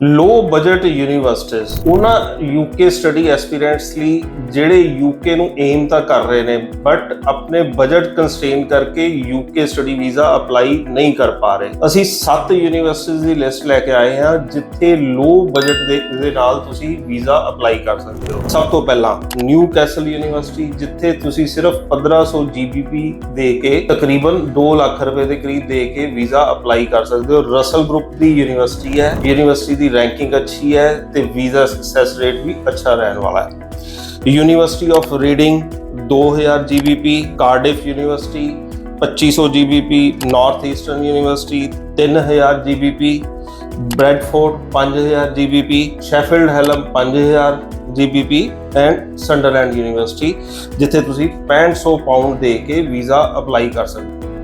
ਲੋ budget universities ਉਹਨਾਂ UK study ਐਸਪੀਰੈਂਟਸ ਲਈ ਜਿਹੜੇ ਯੂਕੇ ਨੂੰ ਏਮ ਤਾਂ ਕਰ ਰਹੇ ਨੇ ਬਟ ਆਪਣੇ ਬਜਟ ਕੰਸਟ੍ਰੇਨ ਕਰਕੇ ਯੂਕੇ ਸਟੱਡੀ ਵੀਜ਼ਾ ਅਪਲਾਈ ਨਹੀਂ ਕਰ ਪਾ ਰਹੇ। ਅਸੀਂ 7 ਯੂਨੀਵਰਸਿਟੀਜ਼ ਦੀ ਲਿਸਟ ਲੈ ਕੇ ਆਏ ਹਾਂ ਜਿੱਥੇ ਲੋ ਬਜਟ ਦੇ ਨਾਲ ਤੁਸੀਂ ਵੀਜ਼ਾ ਅਪਲਾਈ ਕਰ ਸਕਦੇ ਹੋ। ਸਭ ਤੋਂ ਪਹਿਲਾਂ ਨਿਊ ਕੈਸਲ ਯੂਨੀਵਰਸਿਟੀ, ਜਿੱਥੇ ਤੁਸੀਂ ਸਿਰਫ 1500 GBP ਦੇ ਕੇ ਤਕਰੀਬਨ 2 ਲੱਖ ਰੁਪਏ ਦੇ ਕਰੀਬ ਦੇ ਕੇ ਵੀਜ਼ਾ ਅਪਲਾਈ ਕਰ ਸਕਦੇ ਹੋ। ਰਸਲ ਗਰੁੱਪ ਦੀ ਯੂਨੀਵਰਸਿਟੀ ਹੈ, ਯੂਨੀਵਰਸਿਟੀ ਦੀ ਰੈਂਕਿੰਗ ਅੱਛੀ ਹੈ ਤੇ ਵੀਜ਼ਾ ਸਕਸੈਸ ਰੇਟ ਵੀ ਅੱਛਾ ਰਹਿਣ ਵਾਲਾ ਹੈ। University of Reading 2000 GBP, Cardiff university 2500 GBP, north eastern university 3000 GBP, Bradford 5000 GBP, Sheffield Hallam 5000 GBP and Sunderland university, ਜਿੱਥੇ ਤੁਸੀਂ 6500 ਪਾਉਂਡ ਦੇ ਕੇ ਵੀਜ਼ਾ ਅਪਲਾਈ ਕਰ ਸਕਦੇ ਹੋ।